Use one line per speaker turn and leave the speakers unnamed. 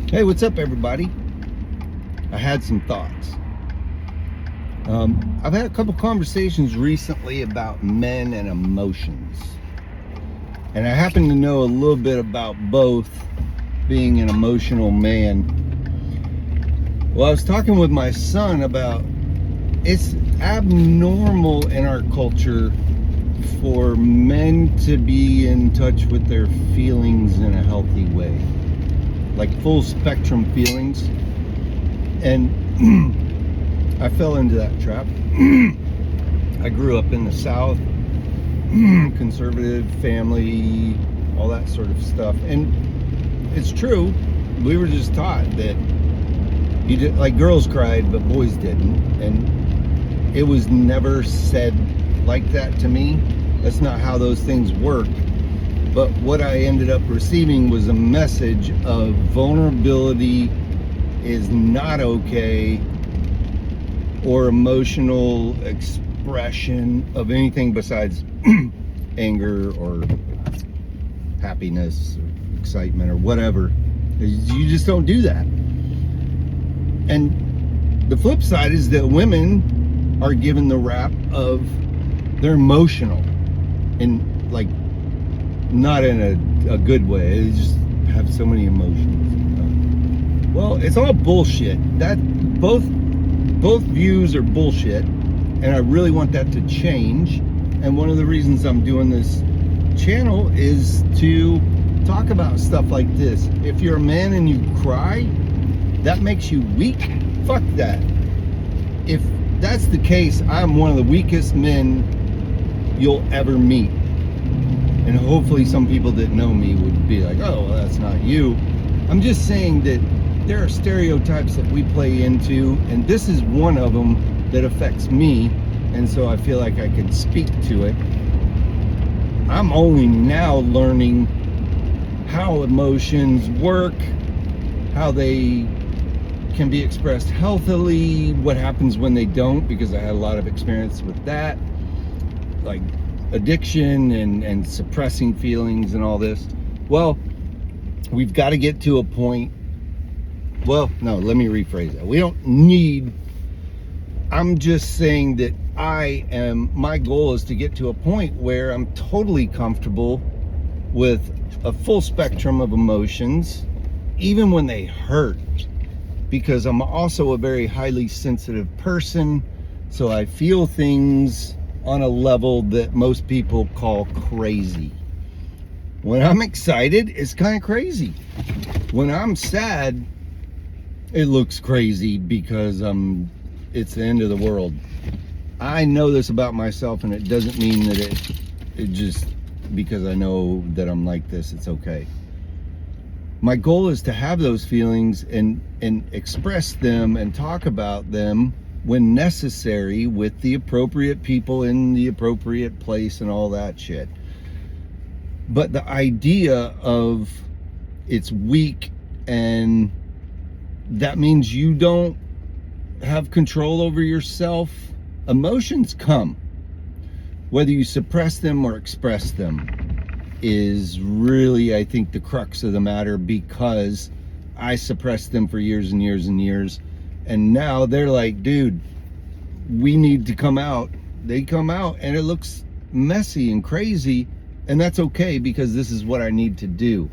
Hey, what's up, everybody? I had some thoughts. I've had a couple conversations recently about men and emotions. And I happen to know a little bit about both, being an emotional man. Well, I was talking with my son about it's abnormal in our culture for men to be in touch with their feelings in a healthy way, like full spectrum feelings. And I fell into that trap. I grew up in the South, conservative family, all that sort of stuff. And it's true, we were just taught that you did, like, girls cried, but boys didn't. And it was never said like that to me. That's not how those things work. But what I ended up receiving was a message of vulnerability is not okay, or emotional expression of anything besides anger or happiness or excitement or whatever. You just don't do that. And the flip side is that women are given the rap of they're emotional, and like not in a good way. They just have so many emotions. Well, it's all bullshit. That both views are bullshit, and I really want that to change. And one of the reasons I'm doing this channel is to talk about stuff like this. If you're a man and you cry, that makes you weak. Fuck that. If that's the case, I'm one of the weakest men you'll ever meet. And hopefully some people that know me would be like, oh, well, that's not you. I'm just saying that there are stereotypes that we play into, and this is one of them that affects me, and so I feel like I can speak to it. I'm only now learning how emotions work, how they can be expressed healthily, what happens when they don't, because I had a lot of experience with that, like addiction and suppressing feelings and all this. Well, we've got to get to a point. Well, no, let me rephrase that. We don't need, I'm just saying that my goal is to get to a point where I'm totally comfortable with a full spectrum of emotions, even when they hurt, because I'm also a very highly sensitive person. So I feel things on a level that most people call crazy. When I'm excited, it's kind of crazy. When I'm sad, it looks crazy because it's the end of the world. I know this about myself, and it doesn't mean that it just because I know that I'm like this, it's okay. My goal is to have those feelings and express them and talk about them when necessary with the appropriate people in the appropriate place and all that shit. But the idea of it's weak and that means you don't have control over yourself. Emotions come. Whether you suppress them or express them is really, I think, the crux of the matter, because I suppressed them for years and years and years. And now they're like, dude, we need to come out. They come out and it looks messy and crazy. And that's okay, because this is what I need to do.